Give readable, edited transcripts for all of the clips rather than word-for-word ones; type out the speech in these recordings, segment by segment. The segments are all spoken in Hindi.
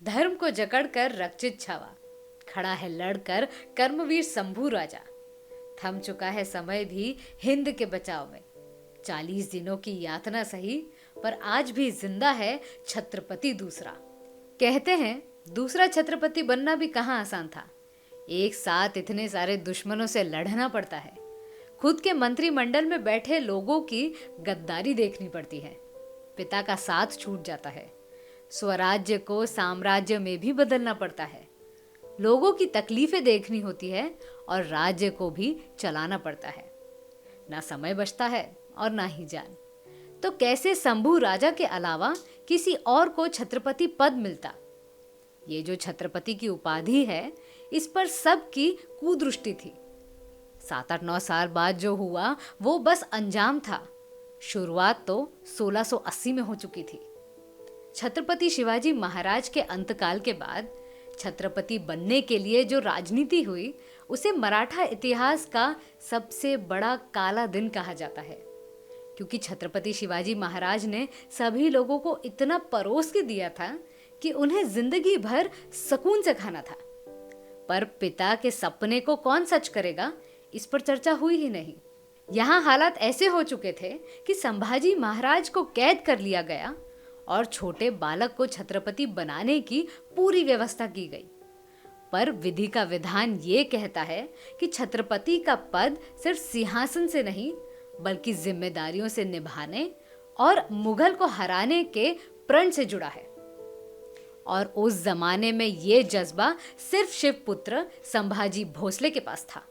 धर्म को जकड़कर रक्षित छावा, खड़ा है लड़कर कर्मवीर शंभू राजा। थम चुका है समय भी हिंद के बचाव में, 40 दिनों की यातना सही, पर आज भी जिंदा है छत्रपति दूसरा। कहते हैं दूसरा छत्रपति बनना भी कहाँ आसान था। एक साथ इतने सारे दुश्मनों से लड़ना पड़ता है, खुद के मंत्रिमंडल में बैठे लोगों की गद्दारी देखनी पड़ती है, पिता का साथ छूट जाता है, स्वराज्य को साम्राज्य में भी बदलना पड़ता है, लोगों की तकलीफें देखनी होती है और राज्य को भी चलाना पड़ता है। ना समय बचता है और ना ही जान। तो कैसे शंभू राजा के अलावा किसी और को छत्रपति पद मिलता? ये जो छत्रपति की उपाधि है, इस पर सबकी कुदृष्टि थी। 7-8-9 साल बाद जो हुआ वो बस अंजाम था। शुरुआत तो 1680 में हो चुकी थी। छत्रपति शिवाजी महाराज के अंतकाल के बाद छत्रपति बनने के लिए जो राजनीति हुई, उसे मराठा इतिहास का सबसे बड़ा काला दिन कहा जाता है, क्योंकि छत्रपति शिवाजी महाराज ने सभी लोगों को इतना परोस के दिया था कि उन्हें जिंदगी भर सुकून से खाना था। पर पिता के सपने को कौन सच करेगा, इस पर चर्चा हुई ही नहीं। यहाँ हालात ऐसे हो चुके थे कि संभाजी महाराज को कैद कर लिया गया और छोटे बालक को छत्रपति बनाने की पूरी व्यवस्था की गई। पर विधि का विधान ये कहता है कि छत्रपति का पद सिर्फ सिंहासन से नहीं, बल्कि जिम्मेदारियों से निभाने और मुगल को हराने के प्रण से जुड़ा है। और उस जमाने में ये जज्बा सिर्फ शिवपुत्र संभाजी भोसले के पास था।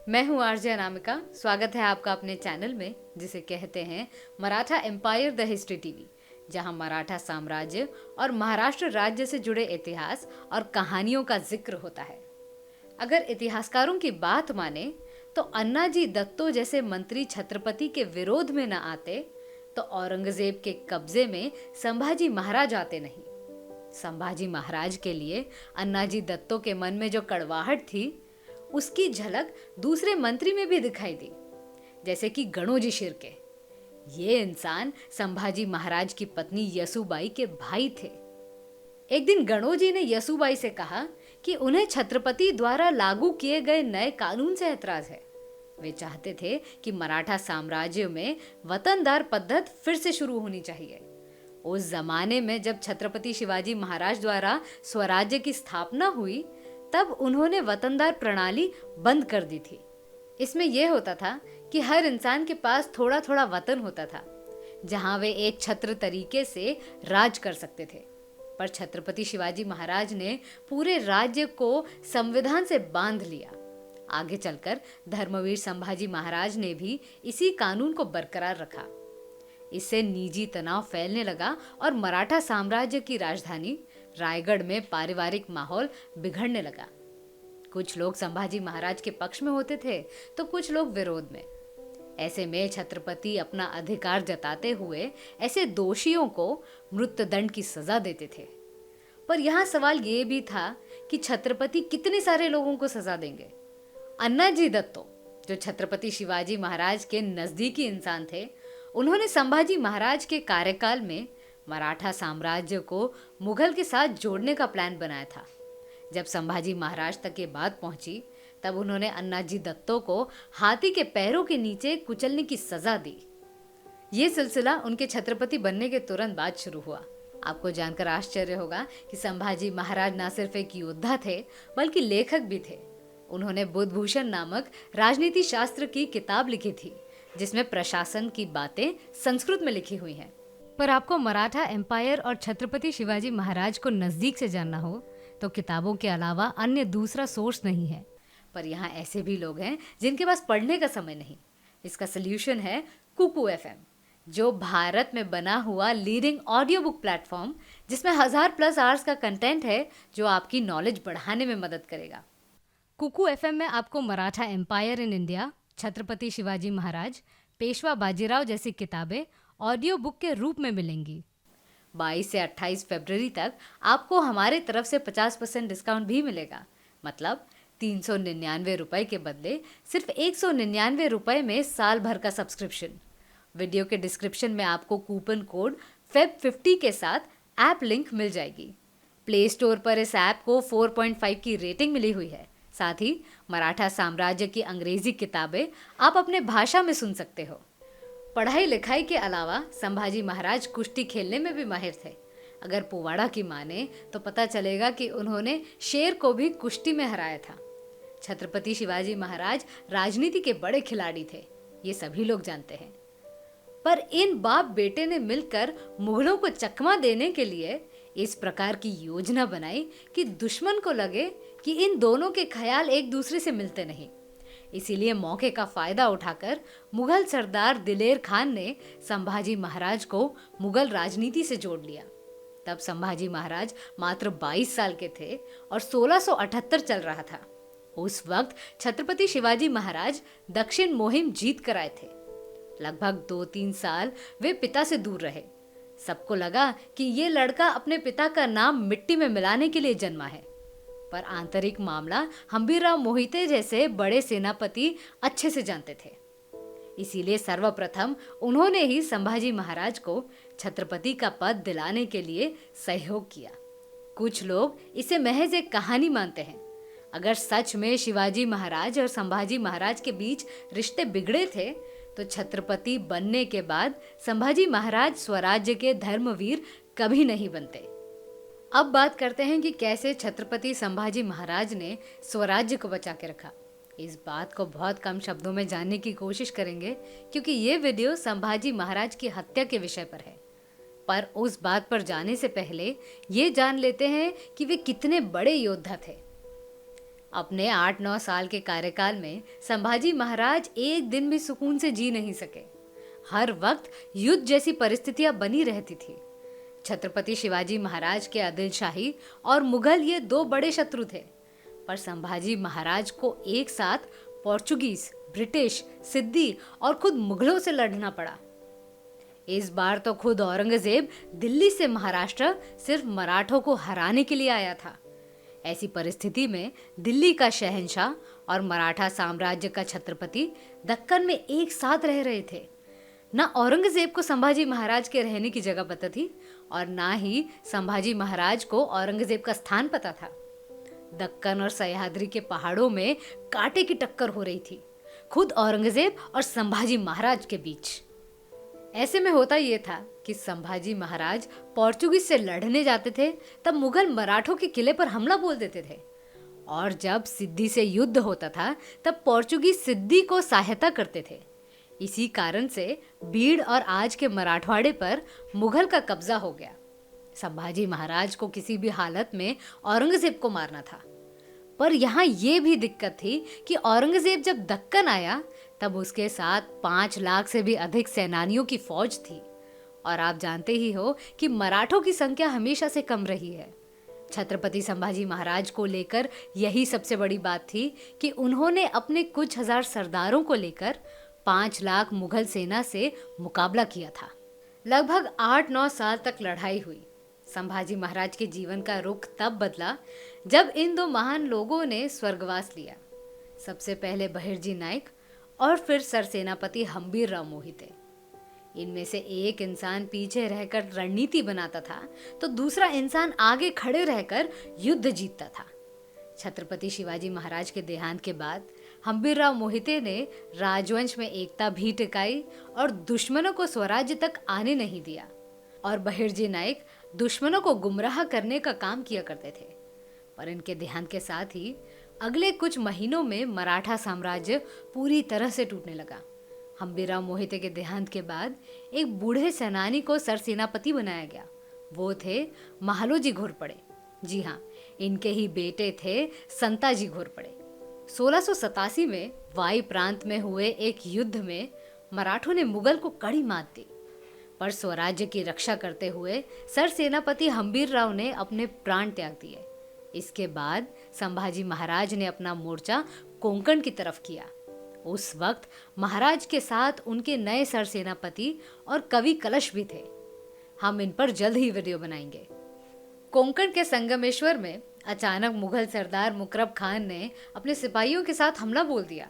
मैं हूँ आरजे अनामिका। स्वागत है आपका अपने चैनल में, जिसे कहते हैं Maratha empire the history TV, जहाँ मराठा साम्राज्य और महाराष्ट्र राज्य से जुड़े इतिहास और कहानियों का जिक्र होता है। अगर इतिहासकारों की बात माने तो अन्नाजी दत्तो जैसे मंत्री छत्रपति के विरोध में न आते तो औरंगजेब के कब्जे में संभाजी महाराज आते नहीं। संभाजी महाराज के लिए अन्नाजी दत्तो के मन में जो कड़वाहट थी, उसकी झलक दूसरे मंत्री में भी दिखाई दी, जैसे कि गणोजी शिर्के। ये इंसान संभाजी महाराज की पत्नी यसुबाई के भाई थे। एक दिन गणोजी ने यसुबाई से कहा कि उन्हें छत्रपति द्वारा लागू किए गए नए कानून से ऐतराज है। वे चाहते थे कि मराठा साम्राज्य में वतनदार पद्धत फिर से शुरू होनी चाहिए। उस जमाने में जब छत्रपति शिवाजी महाराज द्वारा स्वराज्य की स्थापना हुई, तब उन्होंने वतनदार प्रणाली बंद कर दी थी। इसमें यह होता था कि हर इंसान के पास थोड़ा थोड़ा वतन होता था, जहां वे एक छत्र तरीके से राज कर सकते थे। पर छत्रपति शिवाजी महाराज ने पूरे राज्य को संविधान से बांध लिया। आगे चलकर धर्मवीर संभाजी महाराज ने भी इसी कानून को बरकरार रखा। इससे निजी तनाव फैलने लगा और मराठा साम्राज्य की राजधानी रायगढ़ में पारिवारिक माहौल बिगड़ने लगा। कुछ लोग संभाजी महाराज के पक्ष में होते थे तो कुछ लोग विरोध में। ऐसे में छत्रपति अपना अधिकार जताते हुए ऐसे दोषियों को मृत्युदंड की सजा देते थे। पर यहाँ सवाल ये भी था कि छत्रपति कितने सारे लोगों को सजा देंगे। अन्नाजी दत्तो, जो छत्रपति शिवाजी महाराज के नजदीकी इंसान थे, उन्होंने संभाजी महाराज के कार्यकाल में मराठा साम्राज्य को मुगल के साथ जोड़ने का प्लान बनाया था। जब संभाजी महाराज तक ये बात पहुंची, तब उन्होंने अन्नाजी दत्तो को हाथी के पैरों के नीचे कुचलने की सजा दी। ये सिलसिला उनके छत्रपति बनने के तुरंत बाद शुरू हुआ। आपको जानकर आश्चर्य होगा कि संभाजी महाराज न सिर्फ एक योद्धा थे, बल्कि लेखक भी थे। उन्होंने बुद्धभूषण नामक राजनीति शास्त्र की किताब लिखी थी, जिसमें प्रशासन की बातें संस्कृत में लिखी हुई हैं। पर आपको मराठा एम्पायर और छत्रपति शिवाजी महाराज को नजदीक से जानना हो तो किताबों के अलावा अन्य दूसरा सोर्स नहीं है। पर यहाँ ऐसे भी लोग हैं जिनके पास पढ़ने का समय नहीं। इसका सल्यूशन है कुकू एफएम, जो भारत में बना हुआ लीडिंग ऑडियो बुक प्लेटफॉर्म, जिसमें 1000+ आवर्स का कंटेंट है जो आपकी नॉलेज बढ़ाने में मदद करेगा। कुकू एफएम में आपको Maratha empire in India, Chhatrapati Shivaji Maharaj, Peshwa Bajirao जैसी किताबें ऑडियो बुक के रूप में मिलेंगी। 22 से 28 फरवरी तक आपको हमारे तरफ से 50% डिस्काउंट भी मिलेगा। मतलब 399 रुपए के बदले सिर्फ 199 रुपए में साल भर का सब्सक्रिप्शन। वीडियो के डिस्क्रिप्शन में आपको कूपन कोड FEB50 के साथ ऐप लिंक मिल जाएगी। प्ले स्टोर पर इस ऐप को 4.5 की रेटिंग मिली हुई है। साथ ही मराठा साम्राज्य की अंग्रेजी किताबें आप अपने भाषा में सुन सकते हो। पढ़ाई लिखाई के अलावा संभाजी महाराज कुश्ती खेलने में भी माहिर थे। अगर पोवाड़ा की माने तो पता चलेगा कि उन्होंने शेर को भी कुश्ती में हराया था। छत्रपति शिवाजी महाराज राजनीति के बड़े खिलाड़ी थे, ये सभी लोग जानते हैं। पर इन बाप बेटे ने मिलकर मुगलों को चकमा देने के लिए इस प्रकार की योजना बनाई कि दुश्मन को लगे कि इन दोनों के ख्याल एक दूसरे से मिलते नहीं। इसीलिए मौके का फायदा उठाकर मुगल सरदार दिलेर खान ने संभाजी महाराज को मुगल राजनीति से जोड़ लिया। तब संभाजी महाराज मात्र 22 साल के थे और 1678 चल रहा था। उस वक्त छत्रपति शिवाजी महाराज दक्षिण मुहिम जीत कर आए थे। लगभग 2-3 साल वे पिता से दूर रहे। सबको लगा कि ये लड़का अपने पिता का नाम मिट्टी में मिलाने के लिए जन्मा है, पर आंतरिक मामला हम्बीरराव मोहिते जैसे बड़े सेनापति अच्छे से जानते थे। इसीलिए सर्वप्रथम उन्होंने ही संभाजी महाराज को छत्रपति का पद दिलाने के लिए सहयोग किया। कुछ लोग इसे महज एक कहानी मानते हैं। अगर सच में शिवाजी महाराज और संभाजी महाराज के बीच रिश्ते बिगड़े थे तो छत्रपति बनने के बाद संभाजी महाराज स्वराज्य के धर्मवीर कभी नहीं बनते। अब बात करते हैं कि कैसे छत्रपति संभाजी महाराज ने स्वराज्य को बचा के रखा। इस बात को बहुत कम शब्दों में जानने की कोशिश करेंगे क्योंकि ये वीडियो संभाजी महाराज की हत्या के विषय पर है। पर उस बात पर जाने से पहले ये जान लेते हैं कि वे कितने बड़े योद्धा थे। अपने 8-9 साल के कार्यकाल में संभाजी महाराज एक दिन भी सुकून से जी नहीं सके। हर वक्त युद्ध जैसी परिस्थितियां बनी रहती थी। छत्रपति शिवाजी महाराज के आदिलशाही और मुगल ये 2 बड़े शत्रु थे, पर संभाजी महाराज को एक साथ पोर्चुगीज, ब्रिटिश, सिद्दी और खुद मुगलों से लड़ना पड़ा। इस बार तो खुद औरंगजेब दिल्ली से महाराष्ट्र सिर्फ मराठों को हराने के लिए आया था। ऐसी परिस्थिति में दिल्ली का शहंशाह और मराठा साम्राज्य का छत्रपति दक्कन में एक साथ रह रहे थे। ना औरंगजेब को संभाजी महाराज के रहने की जगह पता थी और ना ही संभाजी महाराज को औरंगजेब का स्थान पता था। दक्कन और सह्याद्री के पहाड़ों में कांटे की टक्कर हो रही थी, खुद औरंगजेब और संभाजी महाराज के बीच। ऐसे में होता ये था कि संभाजी महाराज पोर्चुगीज से लड़ने जाते थे तब मुगल मराठों के किले पर हमला बोल देते थे, और जब सिद्दी से युद्ध होता था तब पोर्चुगीज सिद्दी को सहायता करते थे। इसी कारण से बीड़ और आज के मराठवाड़े पर मुगल का कब्जा हो गया। संभाजी महाराज को किसी भी हालत में औरंगजेब को मारना था, पर यहाँ ये भी दिक्कत थी कि औरंगजेब जब दक्कन आया तब उसके साथ 5 लाख से भी अधिक सेनानियों की फौज थी, और आप जानते ही हो कि मराठों की संख्या हमेशा से कम रही है। छत्रपति संभाजी महाराज को लेकर यही सबसे बड़ी बात थी कि उन्होंने अपने कुछ हजार सरदारों को लेकर 5 लाख मुगल सेना से मुकाबला किया था। लगभग 8-9 साल तक लड़ाई हुई। संभाजी महाराज के जीवन का रुख तब बदला जब इन 2 महान लोगों ने स्वर्गवास लिया। सबसे पहले बहिर्जी नायक और फिर सरसेनापति हम्बीरराव मोहिते। इनमें से एक इंसान पीछे रहकर रणनीति बनाता था तो दूसरा इंसान आगे खड़े रहकर युद्ध जीतता था। छत्रपति शिवाजी महाराज के देहांत के बाद हम्बीरराव मोहिते ने राजवंश में एकता भी टिकाई और दुश्मनों को स्वराज्य तक आने नहीं दिया, और बहिर्जी नायक दुश्मनों को गुमराह करने का काम किया करते थे। पर इनके देहांत के साथ ही अगले कुछ महीनों में मराठा साम्राज्य पूरी तरह से टूटने लगा। हम्बीरराव मोहिते के देहांत के बाद एक बूढ़े सेनानी को सरसेनापति बनाया गया। वो थे महालोजी घोरपड़े। जी हाँ, इनके ही बेटे थे संताजी घोरपड़े। 1687 में वाई प्रांत में हुए एक युद्ध में मराठों ने मुगल को कड़ी मात दी, पर स्वराज्य की रक्षा करते हुए सरसेनापति हम्बीरराव ने अपने प्राण त्याग दिए। इसके बाद संभाजी महाराज ने अपना मोर्चा कोंकण की तरफ किया। उस वक्त महाराज के साथ उनके नए सरसेनापति और कवि कलश भी थे। हम इन पर जल्द ही वीडियो बनाएंगे। कोंकण के संगमेश्वर में अचानक मुगल सरदार मुकरब खान ने अपने सिपाहियों के साथ हमला बोल दिया।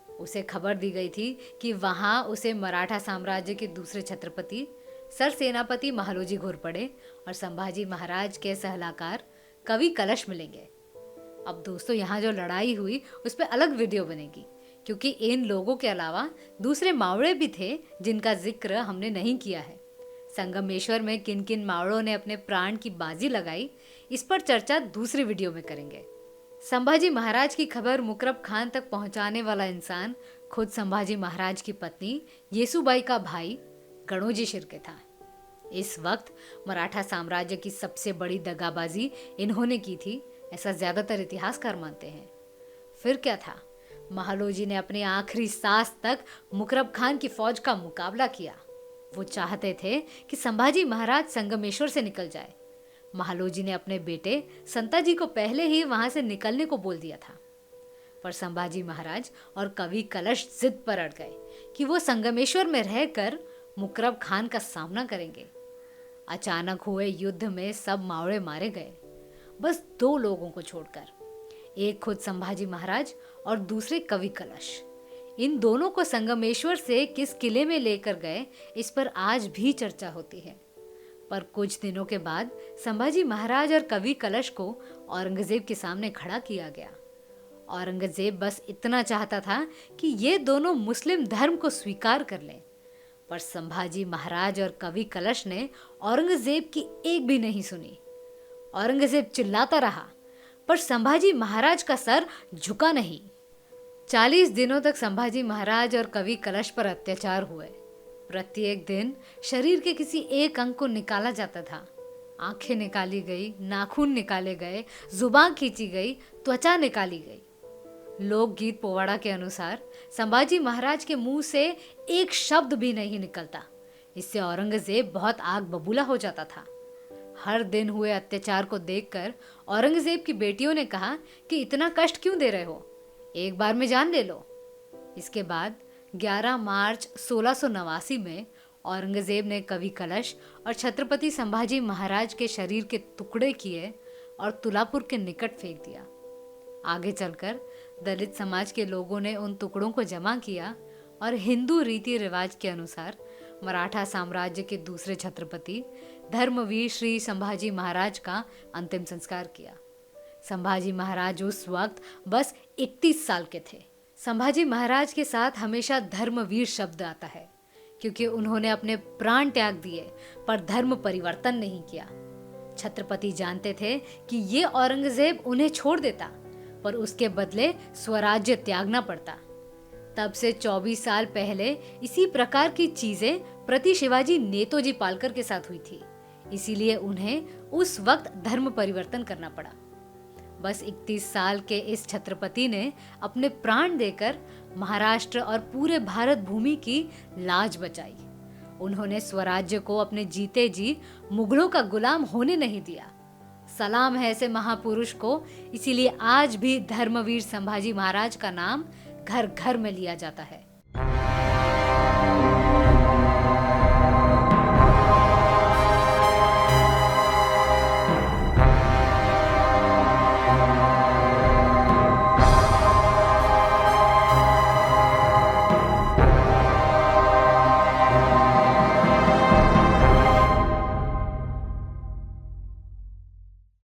उसे खबर दी गई थी कि वहां उसे मराठा साम्राज्य के दूसरे छत्रपति सरसेनापति महालोजी घोरपड़े और संभाजी महाराज के सलाहकार कवि कलश मिलेंगे। अब दोस्तों, यहाँ जो लड़ाई हुई उस पर अलग वीडियो बनेगी, क्योंकि इन लोगों के अलावा दूसरे मावड़े भी थे जिनका जिक्र हमने नहीं किया है। संगमेश्वर में किन किन मावड़ों ने अपने प्राण की बाजी लगाई, इस पर चर्चा दूसरी वीडियो में करेंगे। संभाजी महाराज की खबर मुकरब खान तक पहुंचाने वाला इंसान खुद संभाजी महाराज की पत्नी येसुबाई का भाई गणोजी शिर्के था। इस वक्त मराठा साम्राज्य की सबसे बड़ी दगाबाजी इन्होंने की थी, ऐसा ज्यादातर इतिहासकार मानते हैं। फिर क्या था, महालोजी ने अपने आखिरी सांस तक मुकरब खान की फौज का मुकाबला किया। वो चाहते थे कि संभाजी महाराज संगमेश्वर से निकल जाए। महालोजी ने अपने बेटे संताजी को पहले ही वहां से निकलने को बोल दिया था, पर संभाजी महाराज और कवि कलश जिद पर अड़ गए कि वो संगमेश्वर में रहकर मुकरब खान का सामना करेंगे। अचानक हुए युद्ध में सब मावड़े मारे गए, बस 2 लोगों को छोड़कर, एक खुद संभाजी महाराज और दूसरे कवि कलश। इन दोनों को संगमेश्वर से किस किले में लेकर गए, इस पर आज भी चर्चा होती है। पर कुछ दिनों के बाद संभाजी महाराज और कवि कलश को औरंगजेब के सामने खड़ा किया गया। औरंगजेब बस इतना चाहता था कि ये दोनों मुस्लिम धर्म को स्वीकार कर लें, पर संभाजी महाराज और कवि कलश ने औरंगजेब की एक भी नहीं सुनी। औरंगजेब चिल्लाता रहा, पर संभाजी महाराज का सर झुका नहीं। 40 दिनों तक संभाजी महाराज और कवि कलश पर अत्याचार हुए। प्रत्येक दिन शरीर के किसी एक अंग को निकाला जाता था। आंखें निकाली गई, नाखून निकाले गए, जुबान खींची गई, त्वचा निकाली गई। लोकगीत पोवाड़ा के अनुसार संभाजी महाराज के मुंह से एक शब्द भी नहीं निकलता। इससे औरंगजेब बहुत आग बबूला हो जाता था। हर दिन हुए अत्याचार को देखकर औरंगजेब की बेटियों ने कहा कि इतना कष्ट क्यों दे रहे हो, एक बार में जान ले लो। इसके बाद 11 मार्च 1689 में औरंगजेब ने कवि कलश और छत्रपति संभाजी महाराज के शरीर के टुकड़े किए और तुलापुर के निकट फेंक दिया। आगे चलकर दलित समाज के लोगों ने उन टुकड़ों को जमा किया और हिंदू रीति रिवाज के अनुसार मराठा साम्राज्य के दूसरे छत्रपति धर्मवीर श्री संभाजी महाराज का अंतिम संस्कार किया। संभाजी महाराज उस वक्त बस 31 साल के थे। संभाजी महाराज के साथ हमेशा धर्मवीर शब्द आता है, क्योंकि उन्होंने अपने प्राण त्याग दिए पर धर्म परिवर्तन नहीं किया। छत्रपति जानते थे कि ये औरंगजेब उन्हें छोड़ देता, पर उसके बदले स्वराज्य त्यागना पड़ता। तब से 24 साल पहले इसी प्रकार की चीजें प्रति शिवाजी नेतोजी पालकर के साथ हुई थी, इसीलिए उन्हें उस वक्त धर्म परिवर्तन करना पड़ा। बस 31 साल के इस छत्रपति ने अपने प्राण देकर महाराष्ट्र और पूरे भारत भूमि की लाज बचाई। उन्होंने स्वराज्य को अपने जीते जी मुगलों का गुलाम होने नहीं दिया। सलाम है ऐसे महापुरुष को, इसीलिए आज भी धर्मवीर संभाजी महाराज का नाम घर घर में लिया जाता है।